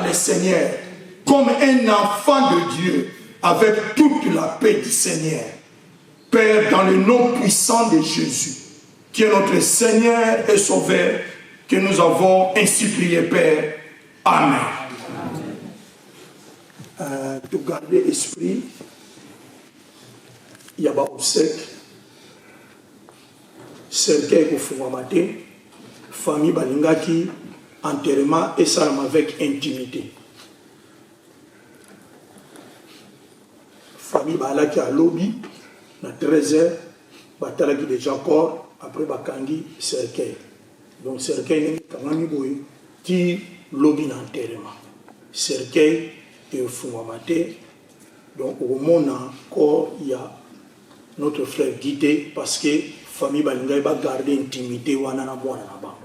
le Seigneur comme un enfant de Dieu avec toute la paix du Seigneur. Père, dans le nom puissant de Jésus, qui est notre Seigneur et Sauveur, que nous avons ainsi prié, Père. Amen. De garder esprit, il y a au sec, cercueil au fumamate, famille balingaki, enterrement et salam avec intimité. Famille balaki à lobby, à 13h, batalaki déjà corps, après bakangi cercueil. Donc cercueil n'est pas boy, qui lobby d'enterrement. Cercueil et fumamate. Donc au monde encore il y a notre frère guidé parce que famille balinga va garder intimité wana na bwana na bango.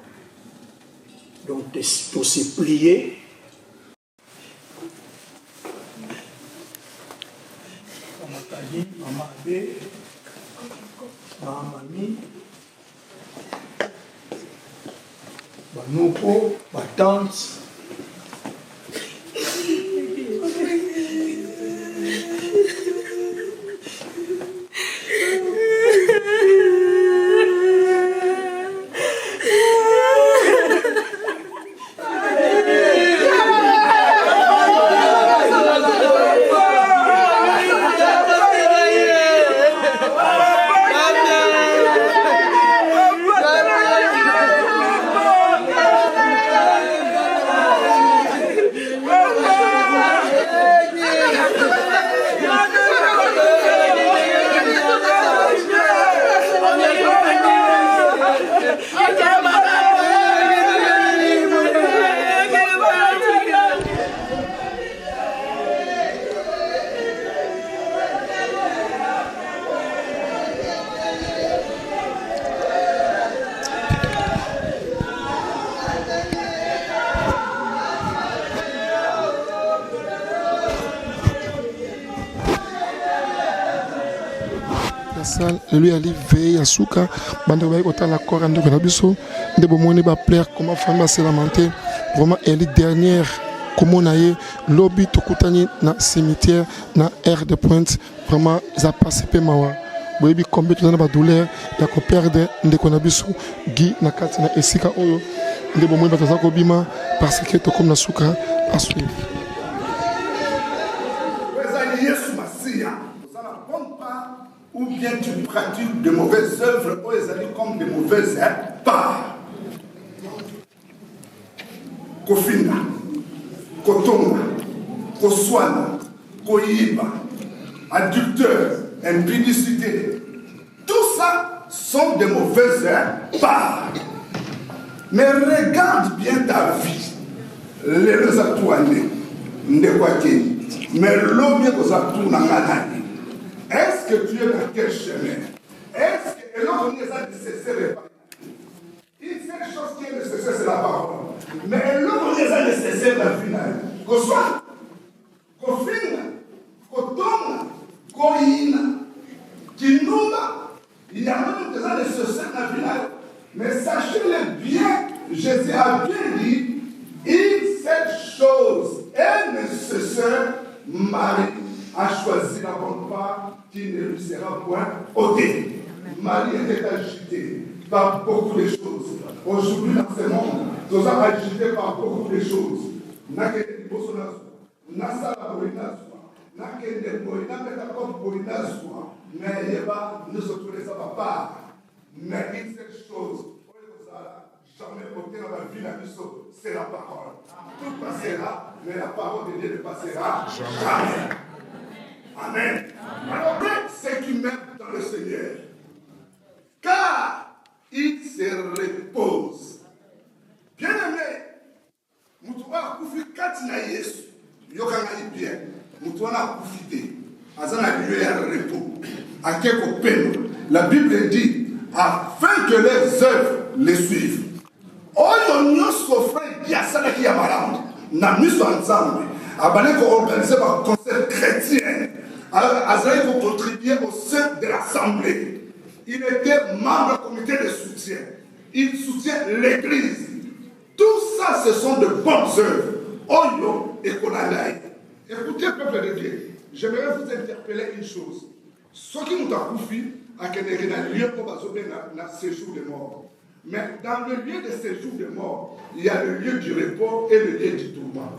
Donc tout se plier. Maman B, Mamami, Banouko, Batante. Lui ali veille à souka bande ba kota la corps ande na biso nde bomoni ba plaire comment famille se lamenter vraiment elle est dernière comment on a lobby tokutani na cimetière na aire de pointe vraiment ça passe pe mawa boyebi combien de ba douleur ya ko perdre ndeko na biso gi na kati na esika oyo nde bomoni bataza ko bima parce que to comme na souka à suivre. Ou bien tu pratiques de mauvaises œuvres ou les amis comme de mauvaises parts. Kofina, kotonga, koswana, koyiba, adultère, impudicité. Tout ça sont de mauvaises parts. Mais regarde bien ta vie. Les resatoines, mais l'homme est est-ce que tu es dans quel chemin? Est-ce que l'homme est nécessaire? Une seule chose qui est nécessaire, c'est la parole. Mais l'homme est nécessaire dans la finale. Qu'on soit, qu'on finisse, qu'on tombe, qu'on ina, qu'il nous il y a même des nécessaires dans la finale. Mais sachez-le bien, Jésus a bien dit, une seule chose est nécessaire, Marie a choisi la bonne part qui ne lui sera point ôtée. Marie était agitée par beaucoup de choses. Aujourd'hui, dans ce monde, nous sommes agités par beaucoup de choses. Mais nous sommes tous les pas. Mais une seule chose, jamais ôté dans la vie, c'est la parole. Tout passera, mais la parole de Dieu ne passera jamais. Amen. Alors, ceux qui mettent dans le Seigneur, car il se repose. Bien-aimé, Moutoua Koufi Katina Yesu, Yokana bien, Moutoua Koufité, Azana lui un repos, à quelque peine. La Bible dit, afin que les œuvres les suivent. Oyo s'offre Yasana qui a malade, n'a mis ensemble, à balai pour organiser par concert chrétien. Alors, Azaï faut contribuer au sein de l'Assemblée. Il était membre du comité de soutien. Il soutient l'Église. Tout ça, ce sont de bonnes œuvres. Oyo, Écoutez, peuple de Dieu, j'aimerais vous interpeller une chose. Ce qui nous a confié à qu'il y a un lieu pour un séjour de mort. Mais dans le lieu de séjour de mort, il y a le lieu du repos et le lieu du tourment.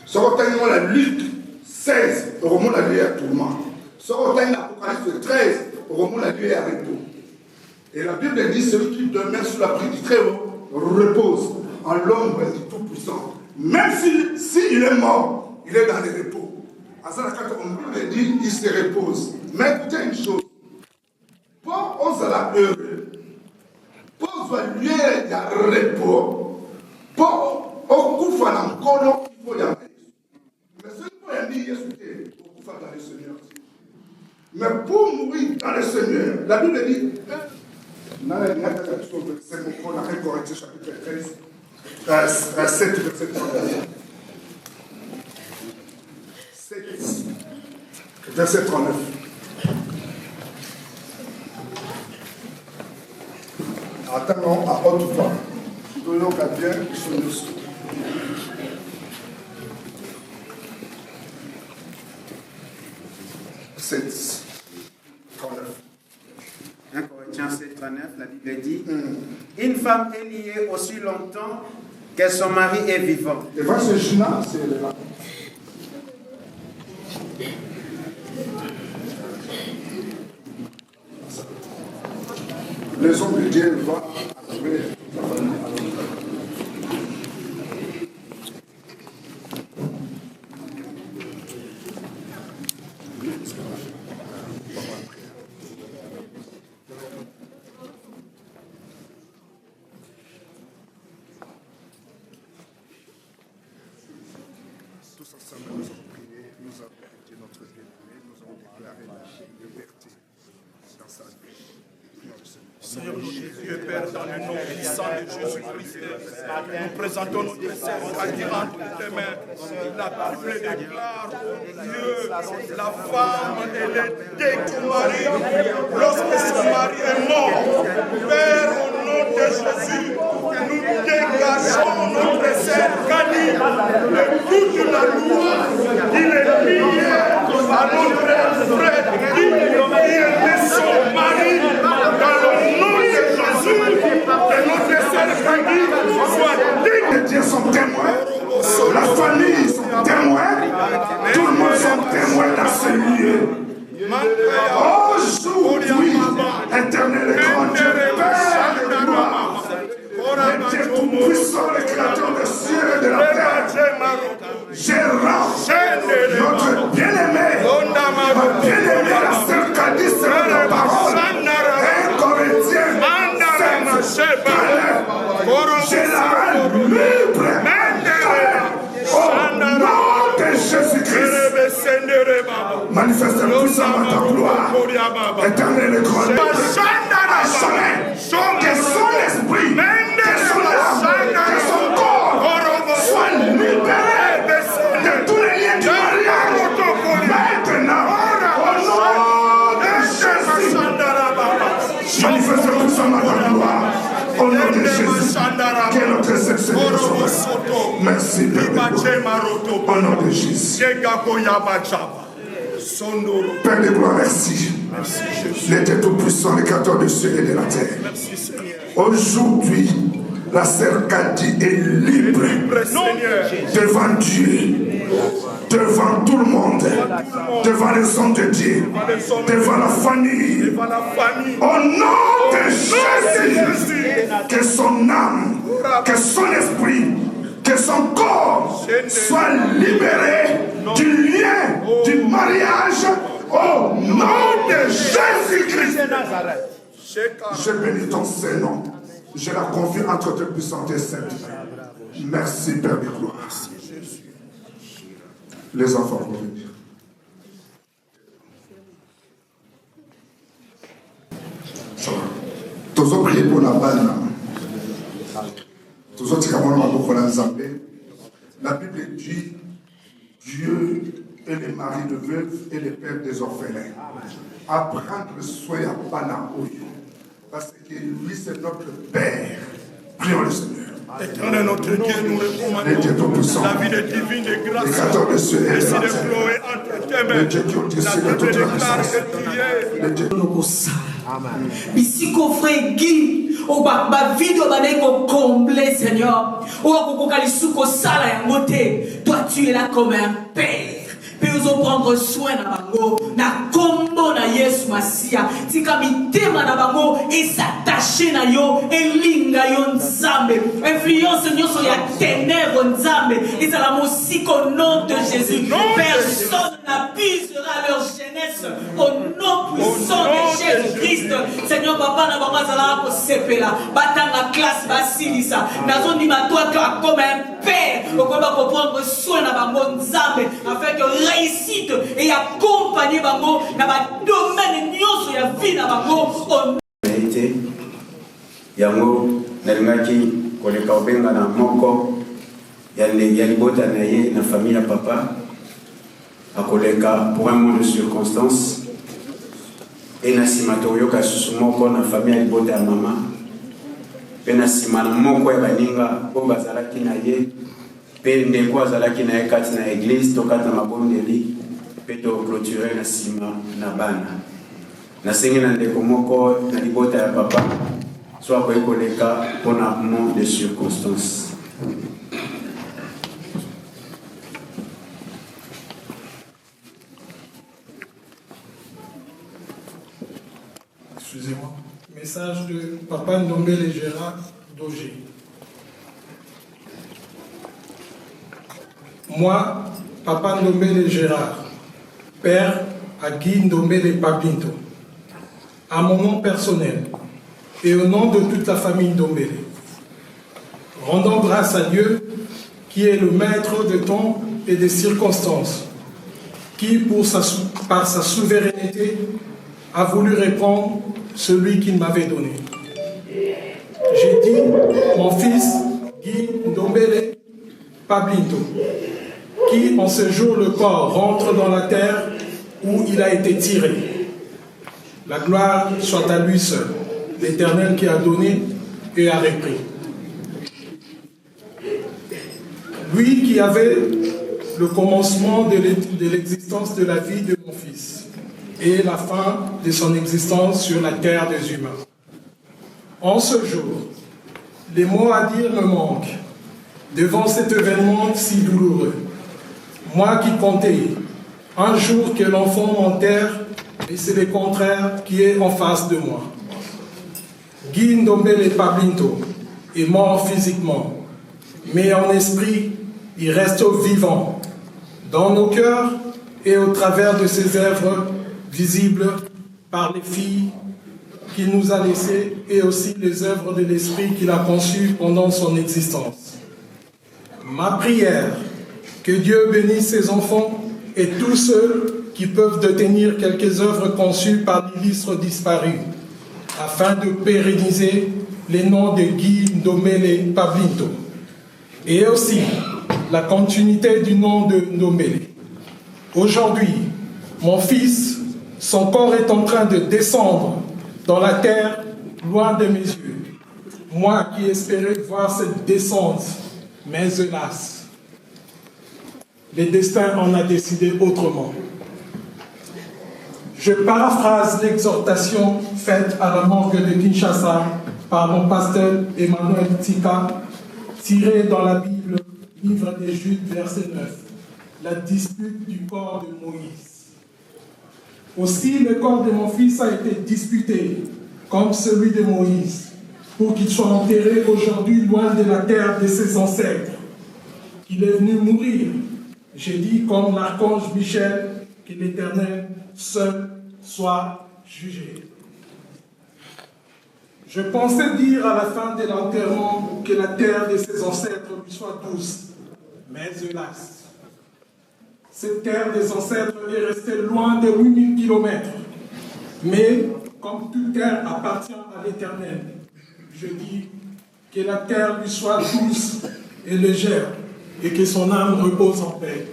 Ce qu'on a Luc 16, remonte la lieu à tourment. Ce qu'on a l'Apocalypse 13, remonte la lieu à repos. Et la Bible dit celui qui demeure sous l'abri du Très-Haut repose en l'ombre du Tout-Puissant. Même s'il est mort, il est dans le repos. À ça, quand on lui dit, il se repose. Mais écoutez une chose. Pour on sera heureux, pour que lui ait un repos, pour on couche encore, il faut y aller. Mais ce qu'il faut dire, c'est qu'on couche dans le Seigneur. Mais pour mourir dans le Seigneur, la Bible dit, dans la c'est pourquoi on a fait Corinthiens chapitre 13, 7, verset 39. 7, verset 39. Attends, à haute voix. Donnons qu'à bien, ils sont nous. 7, 39. 1 Corinthiens 7, 39, la Bible dit une femme est liée aussi longtemps que son mari est vivant. Et voilà ce Gina, c'est là. Les hommes de Dieu vont trouver la famille. Tous ensemble, nous avons prié, nous avons été notre bien-aimé, nous avons déclaré la liberté dans sa vie. Seigneur notre Dieu, Père, dans le nom puissant de Jésus-Christ, nous présentons notre Seigneur entre tes mains. La Bible déclare, Dieu, la femme, elle est dès son mari, lorsque son mari est mort. Père, au nom de Jésus, nous dégageons notre sœur Kani de toute la loi qui est liée à notre frère qui est son mari dans le nom de Jésus, que notre sœur Kani soit digne. Les dieux sont témoins, la famille sont témoins, tout le monde sont témoins dans ce lieu. Aujourd'hui, éternel et grand Dieu, Père de gloire, le Dieu tout-puissant, le créateur des cieux et de la terre, gérant notre bien-aimé, notre bien-aimé, la sœur Kadi, c'est la parole, 1 Corinthiens 7, je la rends libre, au nom de Jésus-Christ. Manifeste puissamment ta gloire, éternel et grand Dieu, à jamais, que son esprit, que son âme, que son corps soient libérés de tous les liens du mariage. Maintenant, au nom de Jésus, manifeste puissamment ta gloire, au nom de Jésus, qui est notre Seigneur et Sauveur. Merci, Père, au nom de Jésus. Père de gloire, merci. L'Éternel tout-puissant, le créateur du ciel et de la terre. Aujourd'hui, la sœur Kadi est libre devant Dieu, devant tout le monde, devant les hommes de Dieu, devant la famille. Au nom de Jésus, que son âme, que son esprit, que son corps soit libéré du lien du mariage au nom de Jésus-Christ. Je bénis ton Saint-Nom. Je la confie entre tes puissantes et saintes. Merci, Père de gloire. Les enfants vont venir. Ça va. Tous ont prié pour la balle. Tous ont dit la Bible dit Dieu est le mari de veuves et le père des orphelins. Apprendre soin à Pana. Parce que lui, c'est notre Père. Prions le Seigneur. Éternel notre Dieu, nous recommandons la vie de divine de grâce. Merci de Chloé entre tes mains. La Bible déclare que tu es. Amen. Bisiko frère Guy, o ba video ba ko comblé Seigneur. O ko kalisuko sala ya moté. Toi tu es là comme un père. Puis nous prendre soin na bango na kombo na Yesu Masia. Tika mitema na bango et s'attacher na yo et linga yo nzambe. Influence nyoso ya ténèbres nzambe. Et ça la mosiko nom de Jésus. Personne n'abusera leur jeunesse au nom puissant de Jésus-Christ. Seigneur papa na bango zala ko sepela. Batanga classe basilisa. Nazo ni matwa comme un père. On peut pas prendre soin na bango nzambe afin que réussite et accompagner bango na ba domaine nyonso ya vie na bango yango nalingaki koleka obenga na moko ya libota na ye na famille ya papa akoleka pour un moment de circonstance et na sima toyoka susu moko na famille ya libota ya mama pe na sima na moko ya baninga po bazalaki na ye pe ndeko azalaki na ye kati na église tokata mabondeli pe to clôturer na sima na bana nasengi na ndeko moko na libota ya papa soit akoki koleka mpona moment de circonstance. Excusez-moi. Message de Papa Ndombele Gérard Dogé. Moi, Papa Ndombele Gérard, père à Guy Ndombele Papinto, à mon nom personnel et au nom de toute la famille Ndombele, rendons grâce à Dieu qui est le maître de temps et des circonstances, qui par sa souveraineté a voulu répondre celui qu'il m'avait donné. J'ai dit, mon fils Guy Ndombele Papinto, qui en ce jour le corps rentre dans la terre où il a été tiré. La gloire soit à lui seul, l'Éternel qui a donné et a repris. Lui qui avait le commencement de l'existence de la vie de mon fils et la fin de son existence sur la terre des humains. En ce jour, les mots à dire me manquent devant cet événement si douloureux. Moi qui comptais un jour que l'enfant m'enterre, et c'est le contraire qui est en face de moi. Guy Ndombele Papinto est mort physiquement, mais en esprit, il reste vivant dans nos cœurs et au travers de ses œuvres visibles par les filles qu'il nous a laissées et aussi les œuvres de l'esprit qu'il a conçues pendant son existence. Ma prière, que Dieu bénisse ses enfants et tous ceux qui peuvent détenir quelques œuvres conçues par l'illustre disparu, afin de pérenniser les noms de Guy Ndombele Papinto et aussi la continuité du nom de Ndombele. Aujourd'hui, mon fils, son corps est en train de descendre dans la terre, loin de mes yeux. Moi qui espérais voir cette descente, mais hélas, le destin en a décidé autrement. Je paraphrase l'exhortation faite à la morgue de Kinshasa par mon pasteur Emmanuel Tika, tirée dans la Bible, livre des Judes, verset 9, la dispute du corps de Moïse. Aussi, le corps de mon fils a été disputé, comme celui de Moïse, pour qu'il soit enterré aujourd'hui loin de la terre de ses ancêtres. Il est venu mourir. J'ai dit, comme l'archange Michel, que l'Éternel seul soit jugé. Je pensais dire à la fin de l'enterrement que la terre de ses ancêtres lui soit douce, mais hélas, cette terre des ancêtres est restée loin de 8000 kilomètres. Mais comme toute terre appartient à l'Éternel, je dis que la terre lui soit douce et légère, et que son âme repose en paix.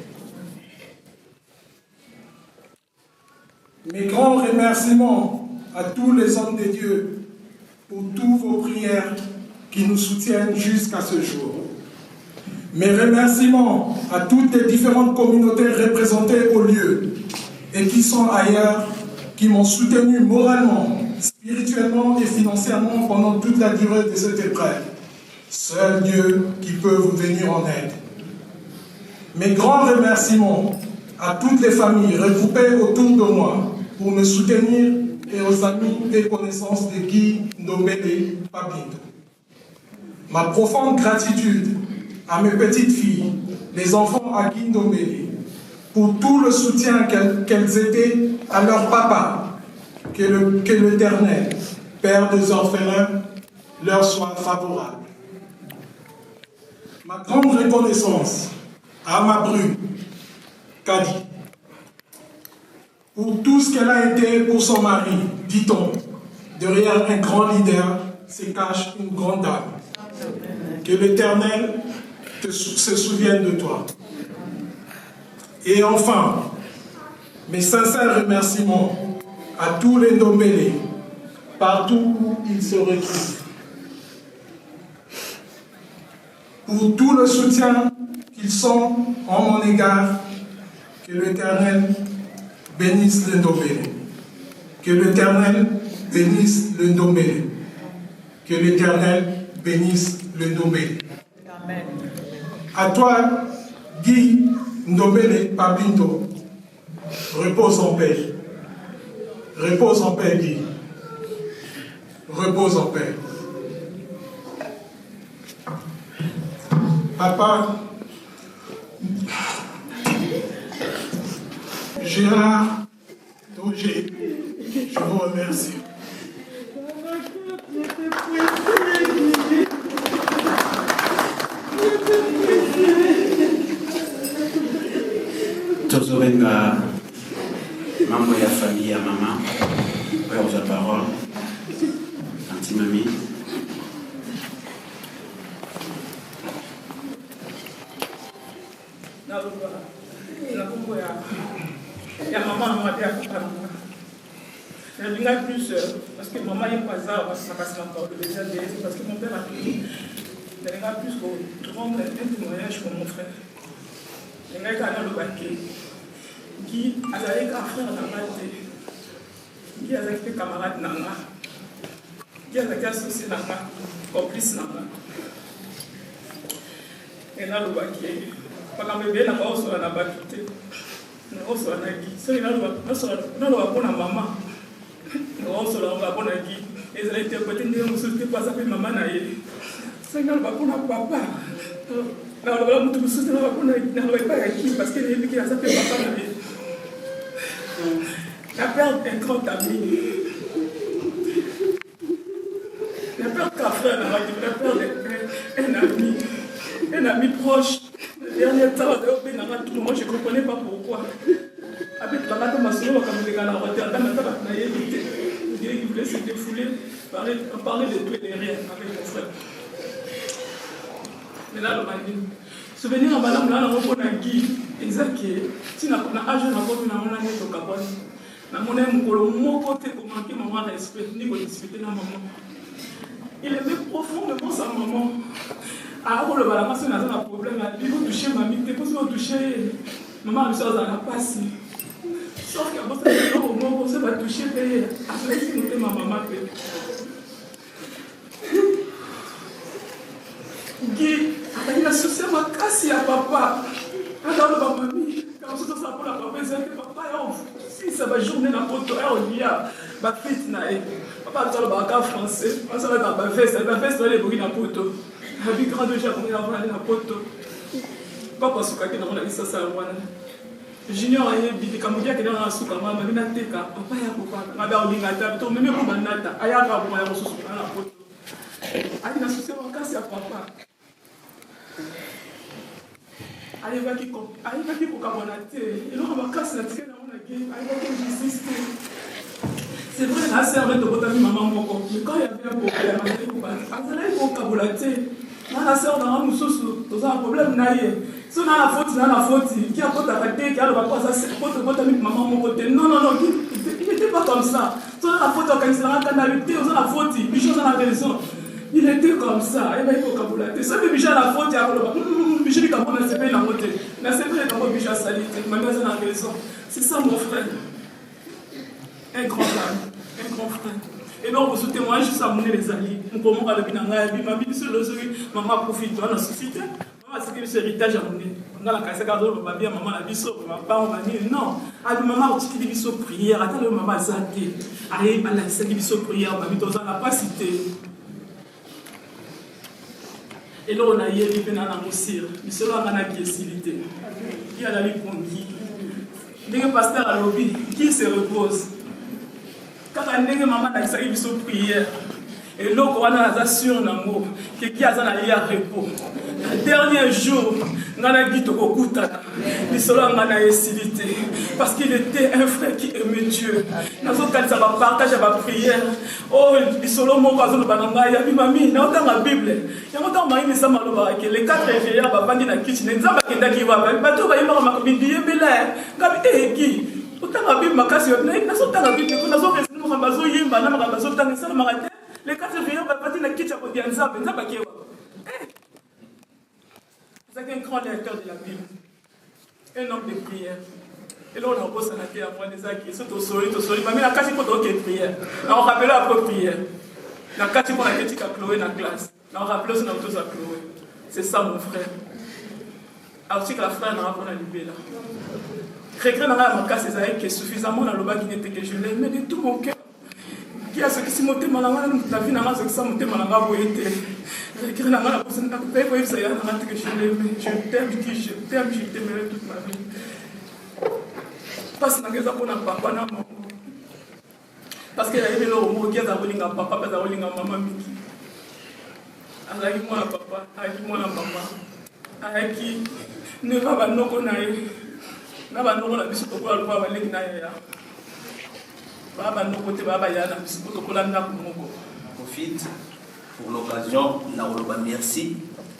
Mes grands remerciements à tous les hommes de Dieu pour toutes vos prières qui nous soutiennent jusqu'à ce jour. Mes remerciements à toutes les différentes communautés représentées au lieu et qui sont ailleurs, qui m'ont soutenu moralement, spirituellement et financièrement pendant toute la durée de cette épreuve. Seul Dieu qui peut vous venir en aide. Mes grands remerciements à toutes les familles regroupées autour de moi pour me soutenir et aux amis et connaissances de Guy Ndombele Pablindo. Ma profonde gratitude à mes petites filles, les enfants à Guy Ndombele, pour tout le soutien qu'elles étaient à leur papa, que l'Éternel, Père des orphelins, leur soit favorable. Ma grande reconnaissance à ma brune, Kadi, pour tout ce qu'elle a été pour son mari, dit-on, derrière un grand leader se cache une grande dame. Que l'Éternel se souvienne de toi. Et enfin, mes sincères remerciements à tous les Ndombele, partout où ils se retrouvent, pour tout le soutien qu'ils sont en mon égard. Que l'Éternel bénisse le Ndombele. Que l'Éternel bénisse le Ndombele. Que l'Éternel bénisse le Ndombele. Amen. À toi, Guy Ndombele Pablindo, repose en paix. Repose en paix, Guy. Repose en paix. Papa, Gérard Doger, je vous remercie. Tozobenga mambo ya famille ya mama, père aux parole, anti-mamie. Il y a maman m'a dit à papa. Je dis plus parce que maman est pas ça, ça passe encore le déjà parce que mon père a pris. Je dis plus pour rendre un témoignage pour mon frère. Je dis qu'à le baquet qui a allé qu'un frère n'a pas été, qui a été camarade nana, qui a été associé nana, complice nana. Et là le baquet, pas quand bébé n'a pas reçu la batute. Osola na Guy. So ina lo ba mama. Osola ba bona Guy. Ezala interpréter ndenge mosusu te pas appeler maman na ye. So ina lo ba papa. Na lo ba mutu mosusu na ba bona na lo ba Guy parce que lui qui a s'appelé papa na ye. La perte d'un grand ami. La perte d'un frère, la perte d'un ami proche. Dernier temps, moi je ne comprenais pas pourquoi. Avec Papa Masolo, comme il est à la Rotterdam, il dirait qu'il voulait se défouler, parler de tout et de rien avec mon frère. Mais là, le mari, souvenir à madame, là, on a Guy, exact, si on a un âge, on a un âge au Gabon. On a mon côté pour manquer maman respect, ni pour discuter la maman. Il aimait profondément sa maman. Alors, le balance, on a un problème. Il faut toucher mamie, il faut toucher maman, mais ça n'a pas si. Sauf qu'à ce moment, on va toucher, après, si nous ma maman. Guy, il a soucié ma casse à papa. Alors, le mamie, quand on se sent pour la papa, c'est que papa, si ça va journée dans le poteau, il y a ma fille, papa, tu as le bac français, on s'en va dans ma veste, la veste, elle est brûlée dans le poteau. Avec grand déjà, on est allé dans le poteau. Papa, ce qu'il a dit, ça, c'est Junior a dit que Kamudia qui est dans la souka, ma mère n'a pas papa ya papa, ma mère n'a pas tout, même pour Manata, aya va pour la ressource dans la poteau. Allez, la souci, on casse à papa. Allez, va qui pour Kabonate, et l'on va casser la tienne, on a gagné, allez, va qui j'existe. C'est vrai, la sœur de Botami, maman, mais quand il y avait un problème, il faut Kabonate. La sœur dans un mousseau, dans un problème, si on a la faute, qui a pas arrêté, qui a le papa, ça c'est Botami, maman, mon côté. Non, il n'était pas comme ça. Si on a la faute, quand il s'est rentré dans la faute, les choses ont la raison. Il était comme ça. Il m'a dit que ça fait déjà la faute. Je dis que on a séparé la moitié. On a séparé la moitié déjà salité. Ma mère a raison. C'est ça mon frère. Un grand frère. Un grand frère. Et donc, ce témoignage, ça a mené les alliés. Nous commençons à le dire, maman profite de la société. Maman, c'est que cet héritage a mené. On a la casse à maman la biso, maman, on va dire non. Maman, on dit biso prière. Attends, maman, a zaté. Aïe, maman, c'est que biso prière. Maman, on n'a pas cité. Et là, on a eu les pénales à Moussir. Mais cela, on a qui est civité. Qui a la vie pour qui? Dès que le pasteur a lobby, qui se repose? Quand on a maman a dit qu'ils sont prière. Et là, on a assuré l'amour. Qui a allé à repos. Le dernier jour, on a dit au Koutana. Mais cela, on a essayé. Parce qu'il était un frère qui aimait Dieu. Nous avons partagé la prière. Oh, il solo mon cousin de Bananga. Il y a mis mamie. Il y a dans la Bible. Il y a dans ma Bible. Les 4 réveillés à Bandi dans la kitchen. Ils ont pas qui va. Mais tout va y avoir ma copine. Il y a mis là. Gabi qui. Autant la Bible m'a cassé. Nous avons la Bible. Nous avons les 4 réveillés à Bandi dans la kitchen. Ils ont pas qui va. C'est un grand lecteur de la Bible. Un homme de prière. Et là, on a posé la terre après des acquis. C'est au soleil. Mais la casse, il faut donc prière. On rappelle après prière. La casse, il faut la critique à Chloé dans la classe. On rappelle aussi notre à Chloé. C'est ça, mon frère. Alors, si la frère n'a pas libéré là. Regret dans la casse, c'est qui est suffisamment dans le bas qui n'était que je l'aime de tout mon cœur. Qui a ce qui s'est monté malanga, la vie n'a pas ce qui s'est monté malanga pour être. Regret dans la personne qui a fait que je l'aime. Je t'aimerai toute ma vie. Parce que papa na maman. Parce que il y a le mot qui a rolinga papa, pas rolinga maman miki. Avec moi papa, avec moi maman. Avec qui ne va pas nous connaître. Na ba no la biso ko la ba lengi na ya. Baba no côté baba ya na biso ko la na ko moko. Profite pour l'occasion na oloba merci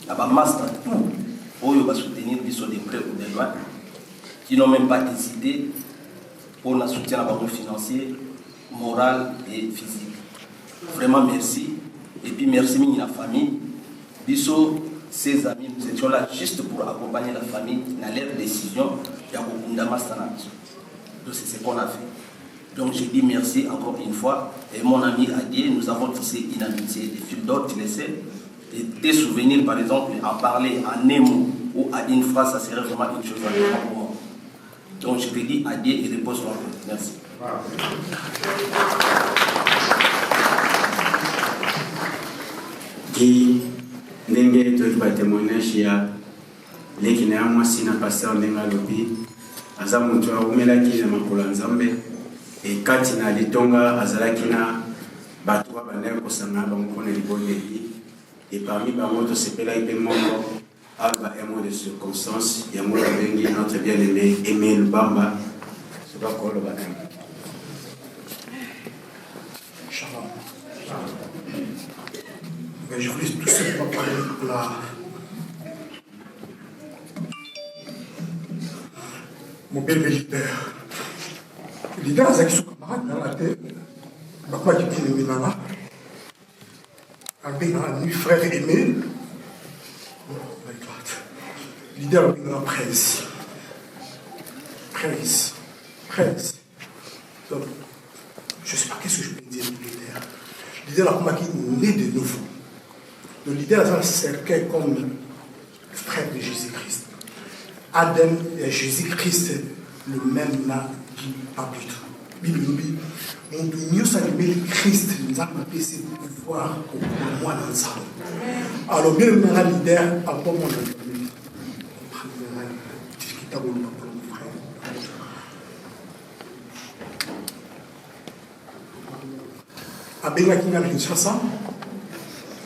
à ba master tout. Oyo va soutenir biso de près ou de loin. Qui n'ont même pas hésité pour le soutien à la financier, moral et physique. Vraiment merci. Et puis merci à la famille. Bisso, ses amis, nous étions là juste pour accompagner la famille dans leur décision. Donc c'est ce qu'on a fait. Donc j'ai dit merci encore une fois. Et mon ami Adié, nous avons tissé une amitié, des fils d'or, tu le sais. Et des souvenirs, par exemple, en parler en un mot ou à une phrase, ça serait vraiment une chose à pour moi. Donc je te dis adieu et repose-toi. Merci. Qui ndenge to ba témoignage ya leki na mwasi na pasteur ndenga lobi aza mutu aumela ki na makolo nzambe e kati na litonga azalaki na bato bandeko kosanga bampona libondeli et parmi bango to sepela ipe moko Alba un mot de circonstance, il y a un mot de notre bien-aimé Aimé Lubamba. C'est pas quoi le baptême. Shalom. Mais je voulais tout simplement parler pour mon bel leader. Le leader a son camarade dans la tête. Papa qui dit le nana. Avec un frère Aimé. Leader de la presse. Donc, je ne sais pas qu'est-ce que je peux dire du leader. Le leader a qui est né de nouveau. Le leader a un cercueil comme le frère de Jésus-Christ. Adam et Jésus-Christ, le même là qui pas plus tout. Bibi, on doit mieux saluer Christ, nous avons appelé ses pouvoirs pour moi dans ça. Alors, bien le leader, à quoi mon abengaki nga na Kinshasa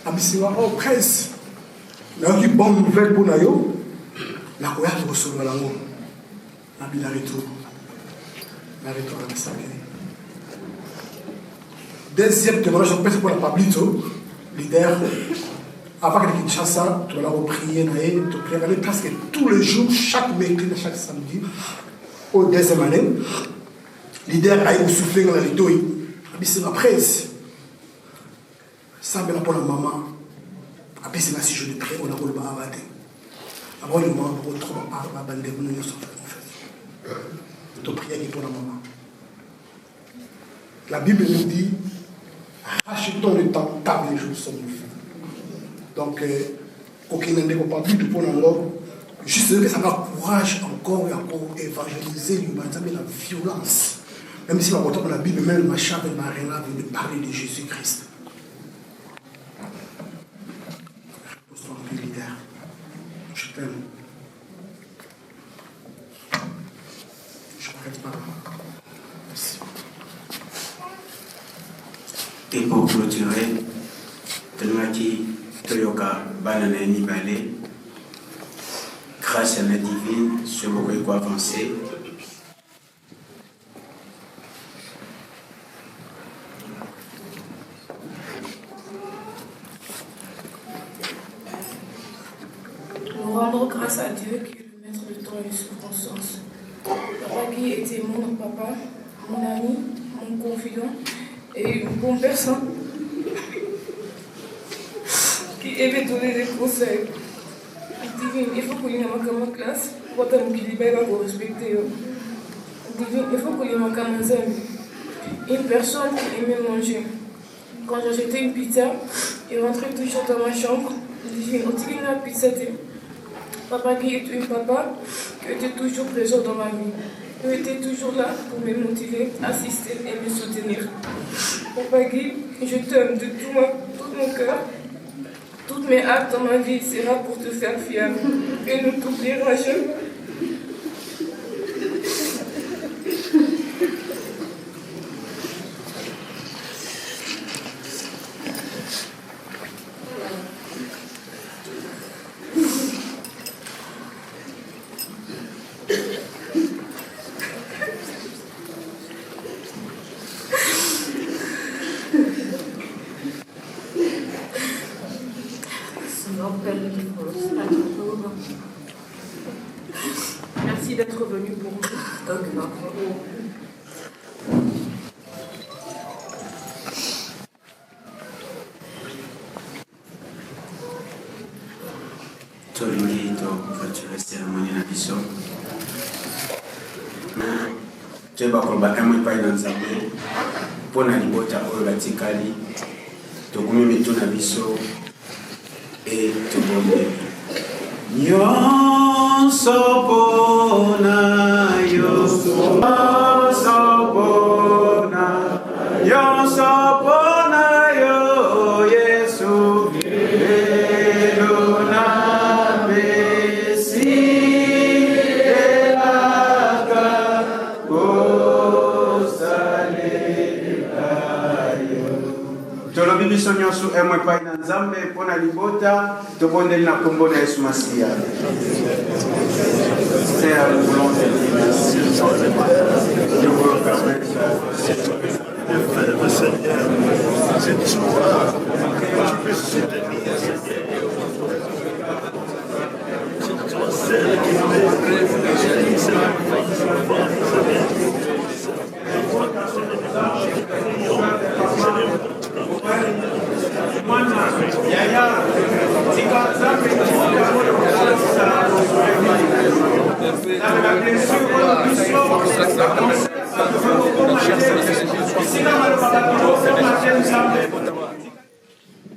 abisinga presse nayoki bonne nouvelle mpo na yo nakoya kosolola yango nabila retour na Kisangani. Deuxième témoignage opesi mpo na Pablito leader avant que Kinshasa tu vas reprier tu prier presque tous les jours chaque mercredi chaque samedi au deuxième année leader ayi kosouffle nga na litoi abisinga presse sambela pour la maman apaiser si je le prie, on a le barabate. Avant le moment, on retrouve un bandé, on nous sauve. Tu pries pour la maman. La Bible nous dit, rachetons le temps, car les jours sont mauvais. Donc, aucun n'en est pas plus de pour l'anglais. Juste que ça va courage encore et encore évangéliser l'humain, ça met la violence. Même si on retrouve la Bible, même le machin avec Marina veut parler de Jésus-Christ. Je t'aime. Je m'arrête pas. Merci. Et pour clôturer, Telmaki Toyoka Banana Nibale, grâce à la divine, sur le quoi avancer. Nous rendons grâce à Dieu qui est le maître du temps et des circonstances. Papa qui était mon papa, mon ami, mon confident et une bonne personne qui aimait donner des conseils. Divine, il faut que je dans ma classe, pour que je me respecte. Divine, il faut que je me une personne qui aimait manger. Quand j'achetais une pizza, il rentrait toujours dans ma chambre. Divine, on dit la pizza. Papa qui est un papa qui était toujours présent dans ma vie. Il était toujours là pour me motiver, assister et me soutenir. Papa Guy, je t'aime de tout mon cœur. Toutes mes actes dans ma vie sera pour te faire fier et ne t'oubliera jamais. Merci d'être venu pour nous. Tolungi to clôturer cérémonie na biso. Tu vas koloba un pas dans Nzambe pona libota oyo batikali tokumi mitu na biso et tobombe nyonso pona yo nyonso pona yo Yesu elona mesi elaka kosale tolobi biso nyonso emwe epai na Nzambe mpona libota tobondeli na kombo na Yesu Masiya. C'est à la volonté de Dieu. Je vous permets de Seigneur, c'est toi qui peux soutenir. C'est toi celle qui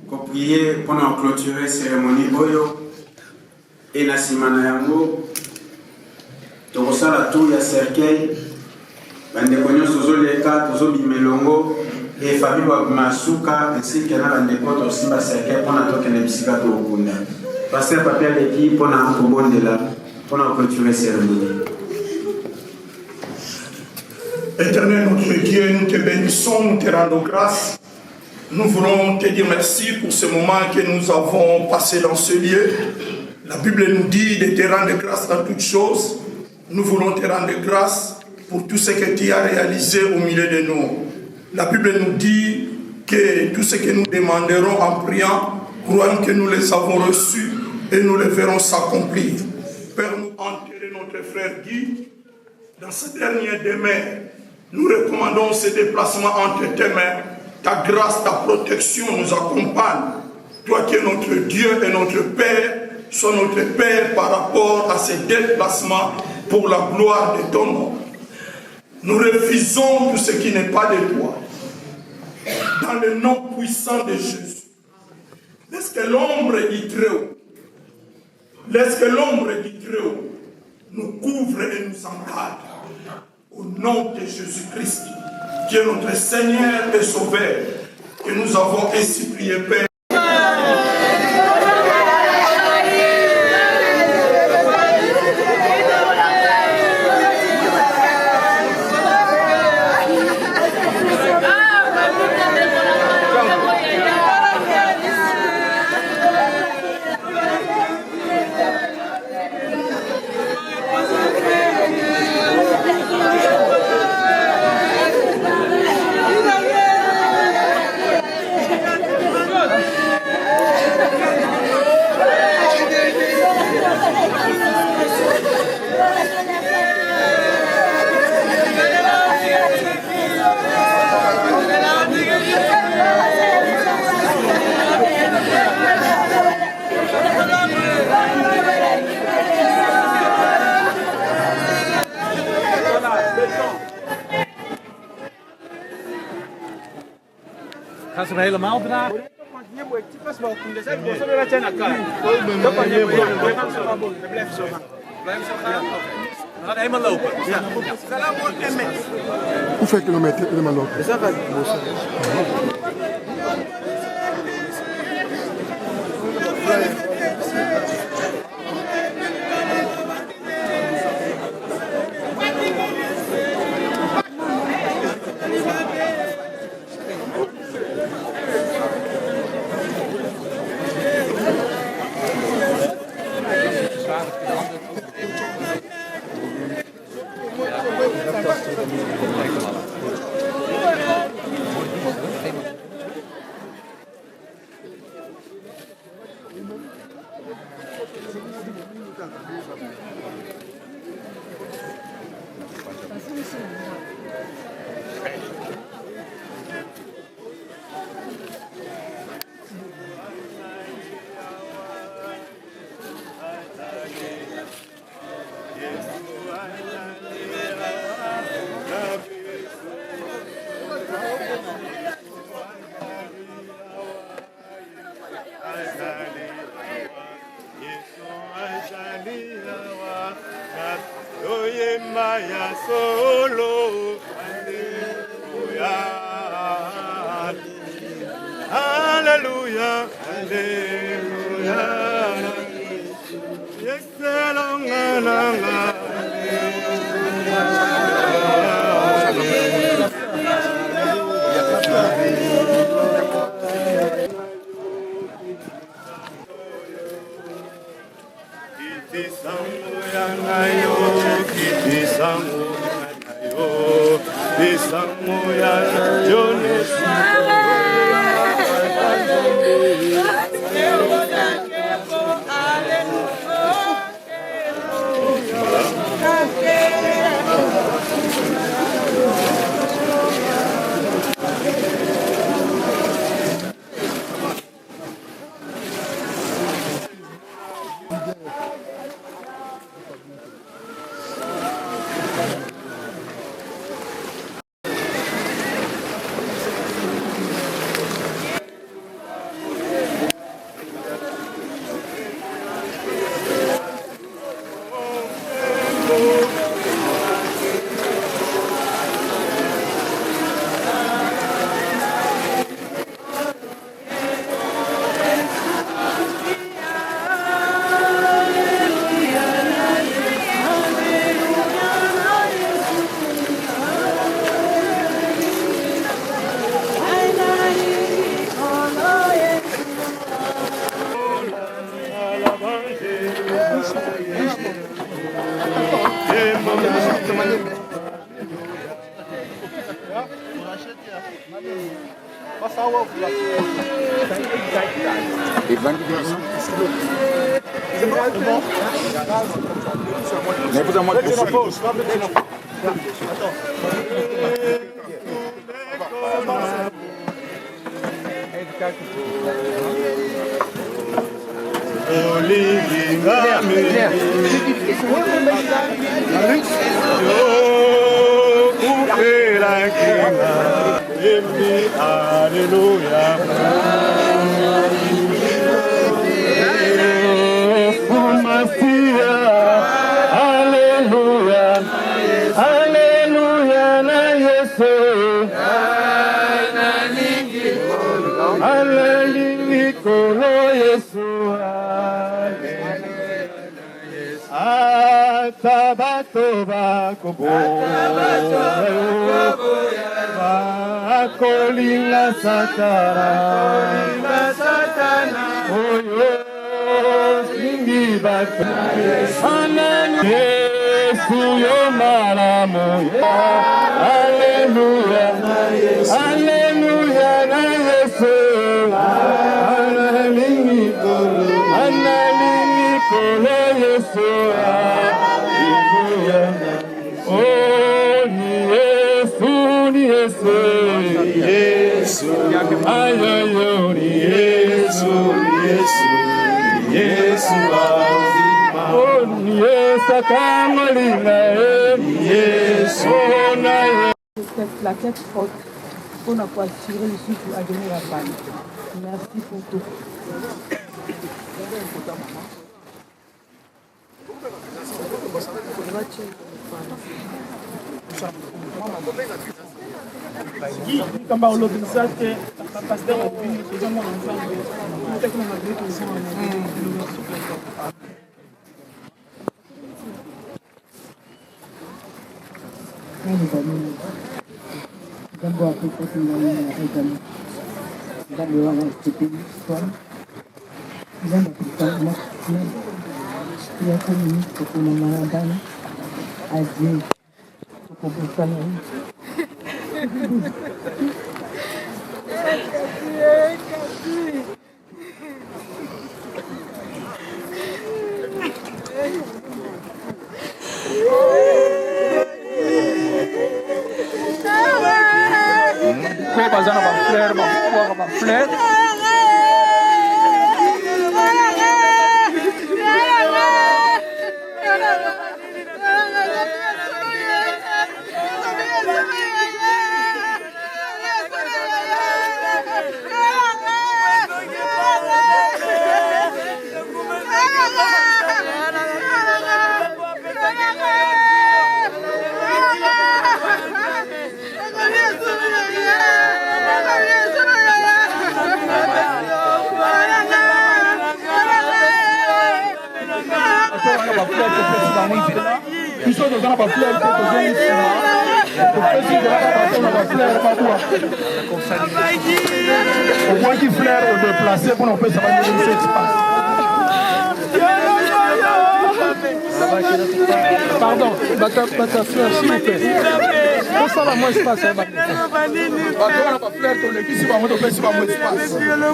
pour prier pendant clôturer cérémonie boyo et na simana yango tokosala tour ya cercueil bandeko nyonso tozoleka tozobimelongo et famille wa masuka ainsi que na bandeko tosimba cercueil mpona tokende bisika tokokunda pasteur papier aleki mpona kobondela mpona clôturer cérémonie. Éternel notre Dieu, nous te bénissons, nous te rendons grâce. Nous voulons te dire merci pour ce moment que nous avons passé dans ce lieu. La Bible nous dit de te rendre grâce dans toutes choses. Nous voulons te rendre grâce pour tout ce que tu as réalisé au milieu de nous. La Bible nous dit que tout ce que nous demanderons en priant, croyons que nous les avons reçus et nous les verrons s'accomplir. Père, nous enterrons notre frère Guy dans ce dernier demeure. Nous recommandons ce déplacement entre tes mains. Ta grâce, ta protection nous accompagne. Toi qui es notre Dieu et notre Père, sois notre Père par rapport à ces déplacements pour la gloire de ton nom. Nous refusons tout ce qui n'est pas de toi. Dans le nom puissant de Jésus. Laisse que l'ombre du Très-Haut, laisse que l'ombre du Très-Haut nous couvre et nous encadre. Au nom de Jésus-Christ, qui est notre Seigneur et Sauveur, que nous avons ainsi prié, Père. Gaan ze hem helemaal dragen? Blijf zo gaan. We gaan helemaal lopen. Ja. Hoeveel kilometer helemaal lopen? Hallelujah, hallelujah. Yes, Kolinga satana oyo singi bato Yesu yo malamu Alleluia Alleluia na Yesu analingi kolo Yesu Alleluia oh ni Yesu Yesu ayoyo ni Yesu oh ni Yesu kamalina Yesu na la tête haute pour ne pas tirer le souffle à donner la balle. Merci pour tout. Kamba olobisa te pasteur obini eza mwana nzambe oteki na magrete eza wana Jambo Afrika tinggalnya akan dan orang seperti Tuhan dan kita maksudnya dia kan ini kepunamaran aja kebutuhan ini Kau bazar apa flare, apa flare? Au moins qu'il flaire au déplacé pour qu'on puisse avoir une espace. Pardon, bata fleur s'il vous plaît. Pour ça va moins espace.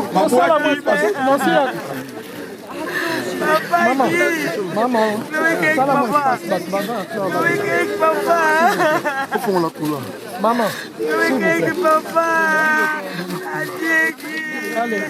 Maman, ça va moins espace. Maman, s'il vous plaît. Allez.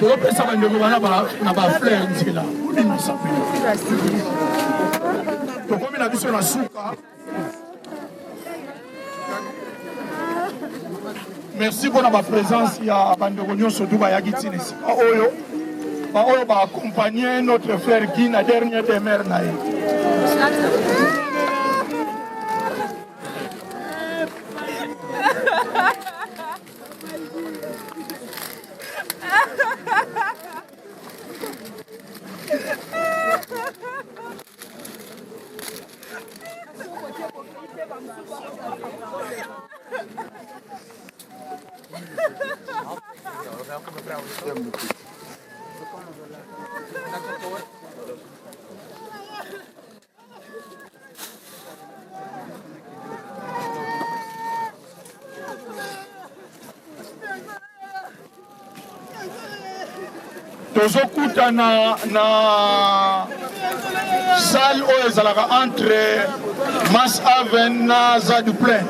tolopesa bandeko bana na bafleur nzela olimisa mpe tokomi na biso na suka. Merci mpona baprésence ya bandeko nyonso tu bayaki ntina esika oyo baoyo baakompagne notre frère Guy na dernier demeure na ye. tozokutana na salle oyo ezalaka entre Mass Haven na Zadu Plein.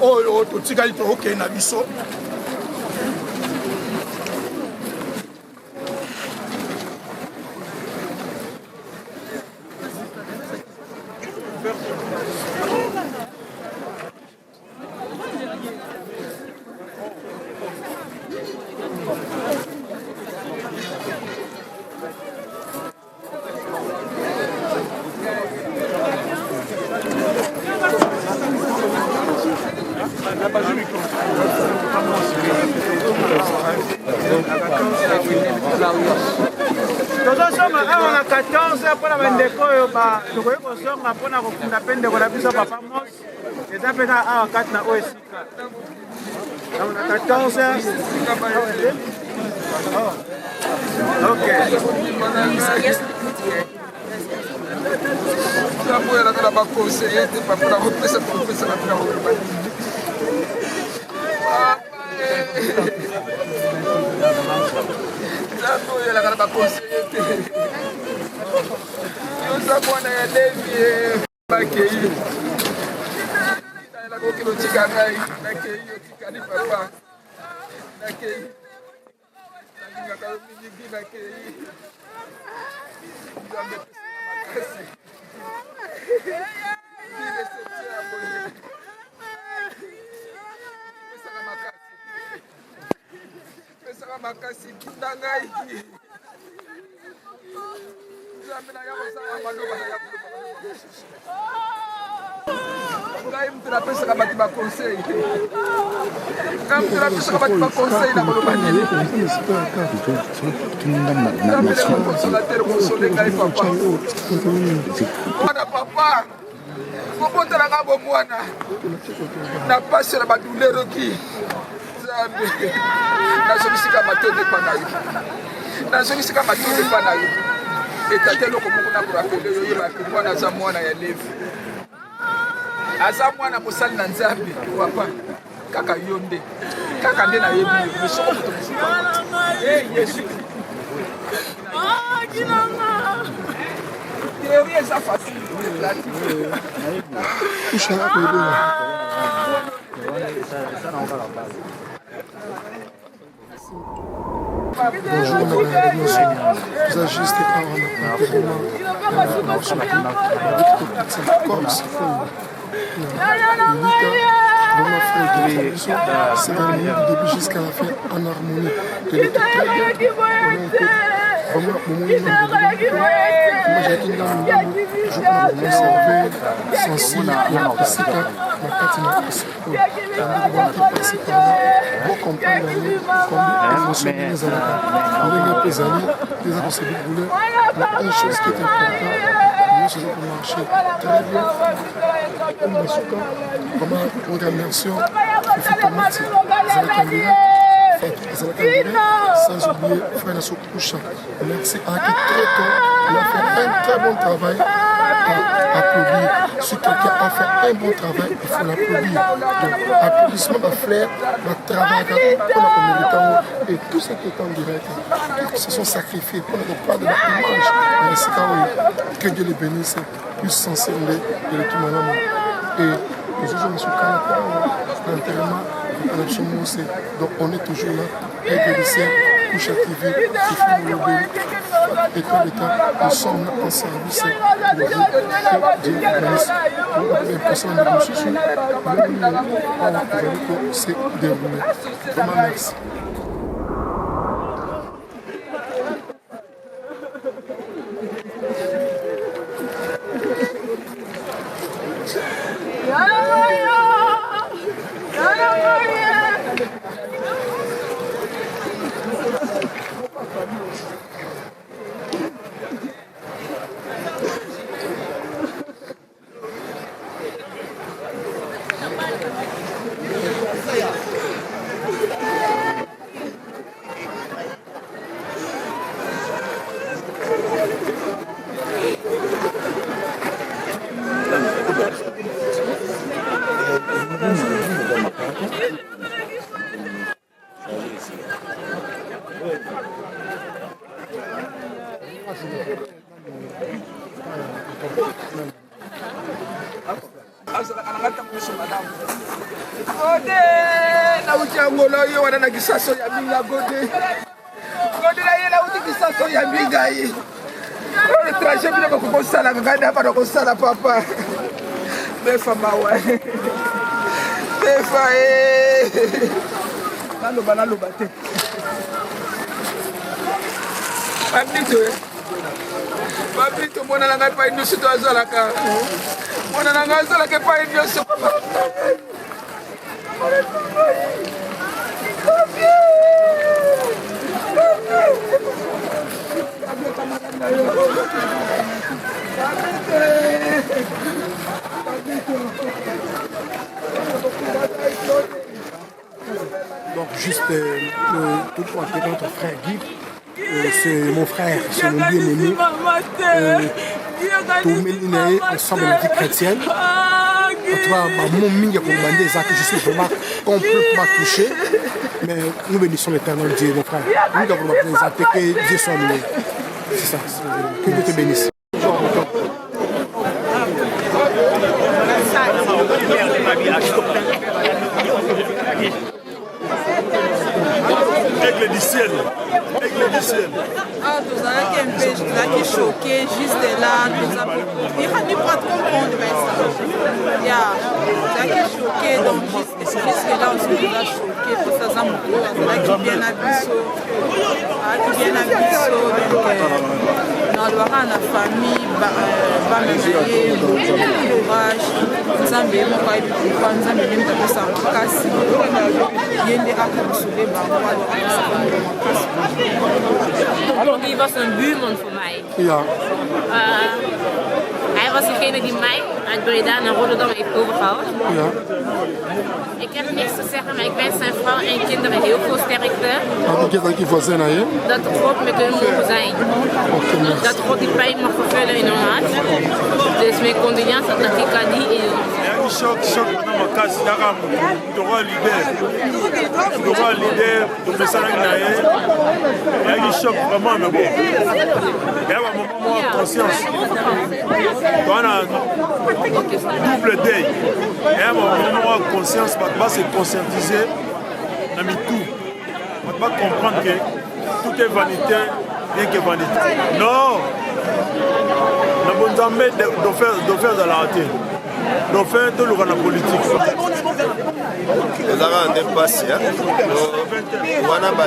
oyo totikali tokokende na biso tozosonga awa na 14 mpona bandeko oyo tokoki kosonga mpona kokunda mpe ndeko na biso papa mos eza mpe na awa kati na oyo esika na 14 naboyelaka na bakonseye te papa nakopesa kopesaka mpe nakoloba naboyelaka na bakonseye te yoza mwana ya levi bakei nayelaka okende otika ngai nakei otikali papa nakei nalingaka yo mingi nakei nzambe pesaka makasi pesaka makasi tunda ngai nzambe na ya kosala maloba na ya koloba ngai mutu napesaka bato baconseil ngai mutu napesaka bato baconseil na koloba nini nzambe consolateur konsole ngai papa mwana papa kobotelanga bomwana na pasi na baduleroki nzambe nazongisika matende epa na yo nazongisika matende epa na yo etate eloko moko na korapele yo yebaki mwana aza mwana ya levi aza mwana mosali na nzambe papa kaka yo nde kaka nde nayebi yo mesoko moto mosuku yesu théorie eza facile Bonjour madame, bonsoir. Vous agissez par un c'est un du début jusqu'à la fin en harmonie. Elle était très bien. Moi j'ai été dans je peux m'observer sensible ma patina pour comprendre combien émotion nous avons une chose qui est importante nous faisons pour marcher très bien vraiment nous remercions sans oublier Frère Nassau Koucha. Merci à qui très tôt il a fait un très bon travail à applaudir. Si quelqu'un a fait un bon travail, il faut l'applaudir. Donc, applaudissement à Flair, à travail pour la communauté et tous ceux qui étaient en direct, qui se sont sacrifiés pour ne pas de la image. Que Dieu les bénisse, plus sensible de tout mon amour. Et Donc on est toujours là, avec le lycée, Couche TV, et tout l'État, nous sommes là en service de vie et Dieu bénisse. Les personnes de nous soucient, nous c'est déroulé. Vraiment merci. Kisaso ya minga gode la yela uti kisaso ya minga yi le trajet bino ko sala ngada pa ko sala papa befa mawa befa nalo bate Papito mwana nanga pa ino sito azalaka mwana nanga azalaka pa ino sito Donc juste tout pour intégrer notre frère Guy, c'est mon frère, c'est mon bien-aimé. Tout le ensemble de la vie chrétienne. Mon minga pour demander ça que je suis vraiment complètement touché. Mais nous bénissons l'éternel Dieu, mon frère. Nous devons présenter que Dieu soit loué. C'est ça. Que Dieu te bénisse. Aigle du ciel. Aigle du ciel. Ah, nous avons un peu choqué juste là. Nous avons pas comprendre ça. Nous avons choqué, donc jusque là on nous a choqué pour ça. Ça qui vient à Bissau. Qui vient à Bissau. Donc, nous avons la famille, courage. Nous avons Die was een buurman voor mij. Ja. Hij was degene die mij uit Breda naar Rotterdam heeft overgehaald. Ja. Ik heb niks te zeggen, maar ik wens zijn vrouw en kinderen heel veel sterkte. Dat God met hun mogen zijn. Dat God die pijn mag vervullen in hun hart. Dus mijn condoléances aan Kikadi en choc pendant ma casse d'Aram, le roi leader, de Messana Naé, il y a eu choc vraiment, mais bon, il y a un moment de conscience, on a double deuil, il y a un moment de conscience, on va se conscientiser, on a mis tout, on va comprendre que tout est vanité, rien que vanité. Non, on a besoin de faire de la raté. Donc, faire de la politique. Nous avons un dépassé. Nous avons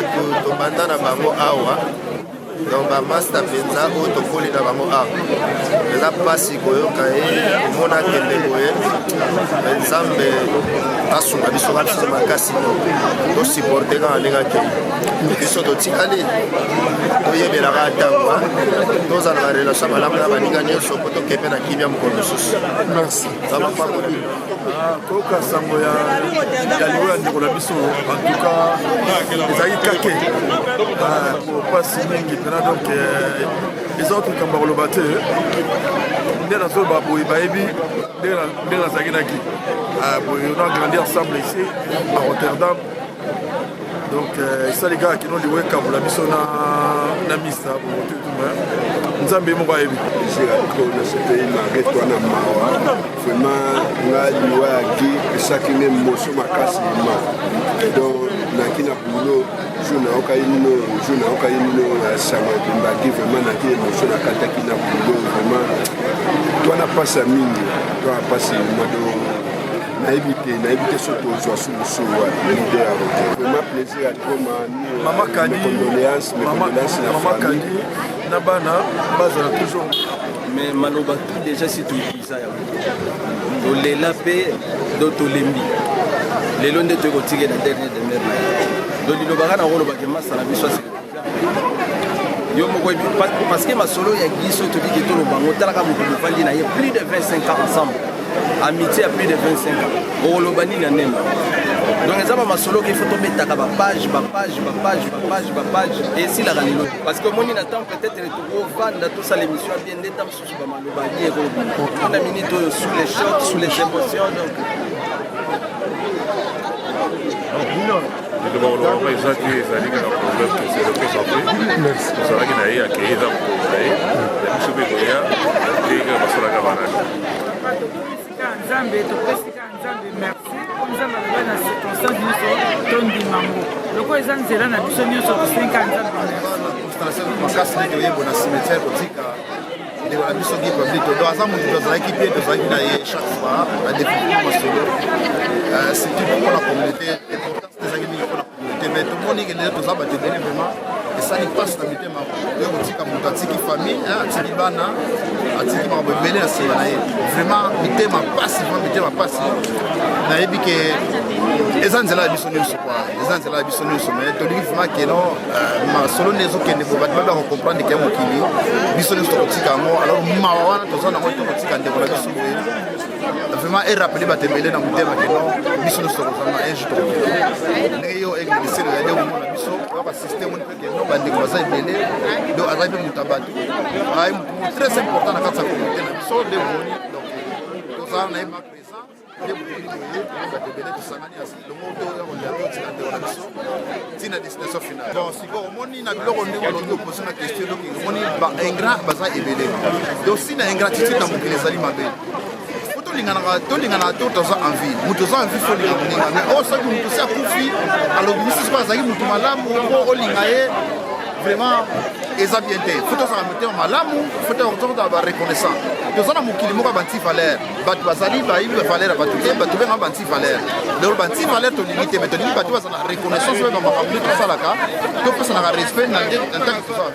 donc bamasta penza oyo tokoli na bango awa eza mpasi koyoka ye omona kende boye nzambe asunga biso biso makasi tosupporte kaka ndenge akei biso totikali toyebelaka ntango tozala na relation malamu na baninga nyonso po tokepe na kimia mokolo mosusu nzambe koyoka sango ya liwo ya ndeko na biso antuka ezalaki kake mpasi mingi mpena donc eza oto likambo ya koloba te nde nazoloba boye bayebi nde nazalaki naki boye on a grandi ensemble ici à Rotterdam Donc ça les gars qui n'ont lié comme la mission na mista pour tout le monde. Nous avons bien aimé. C'est la trop de ce pays malgré toi na mawa. Vraiment nga liwa qui ça qui n'est motion makasi ma. Donc na kina bulo juna okaino sama mbaki vraiment na qui motion na kata kina bulo vraiment toi na passa mingi toi na passa modo na évité surtout sur sous l'idée avec vraiment plaisir à toi maman Kadi maman Kadi na bana bazala toujours mais maloba tout déjà si tu isa ya dolela pe dotolembi lelo nde to kotige na dernier de mer do lilobaka na rolo bakema sala biso yo moko parce que masolo ya giso to biki to lobango talaka mo ko fandi na ye plus de 25 ans ensemble. Amitié à plus de 25 ans. Au Lobani, il y a un donc, les hommes masolo qu'il faut tomber ta page. Et ici, la réalité. Parce que moi, il attend peut-être le tout fan dans tout ça, l'émission bien d'état sous le Malobani. On a mis sous les chocs, sous les émotions. Je demande aux gens qui sont allés dans le problème que c'est le concentré. Merci. C'est vrai qu'il y a accueilli dans le problème. Il y a tout ce qu'il y a. Et il y a Massola Gavana. Nzambe topesika Nzambe merci po Nzambe alobaki na circonstance nyonso tondimango loko eza nzela na biso nyonso kosenga Nzambe merci makasi ndenge oyebo na cimetière kotika ndeko na biso gi public to aza moto tozalaki mpe tozalaki na ye chaque fois badéveloppement masolo surtout mpona communauté importance ezalaki mingi mpona communauté mais tomoni ke ndenge toza bato ebele vraiment esali mpasi na mitema oyo kotika moto atiki famille atiki bana atiki makambo ebele na nsima na ye vraiment mitema mpasi nayebi ke eza nzela ya biso nyonso kwa eza nzela ya biso nyonso mais tolingi vraiment keno masolo nde ezokende po bato babaka comprendre ke mokili biso nyonso tokotika yango alors mawa wana toza nango tokotika ndeko na biso boye vraiment erappele bato ebele na motema keno biso nyonso tokozanga un jour tokotika ndenge yo egliselo ya nde komona biso oyoka systeme oni mpe keno bandeko baza ebele donc azali mpe moto ya bato azali moto très important na kati ya communauté na biso nde omoni donc tozala na ye ma présent nde boyeli boye bato ebele tosangani longo toya kolia totika ndeko na biso ntina destination finale donc sikoyo omoni na biloko ndenge olongi opose na question donc omoni baingrat baza ebele donc si na ingratitude na mokili ezali mabe tolingana to toza envie moto oza envie fo olinga moninga mais oyo soki moto si akufi alobi misusu mpo azalaki moto malamu mpo olinga ye vraiment eza bien te fo tozala motema malamu fo tozala bareconnaissant toza na mokili moko ya banti valeur bato bazali bayibi bavaleur ya bato te bato benga banti valeur lelo banti valeur tolingi te mais tolingi bato bazala reconnaissance oyo bamakambo nde tosalaka topesanaka respect na ntango toza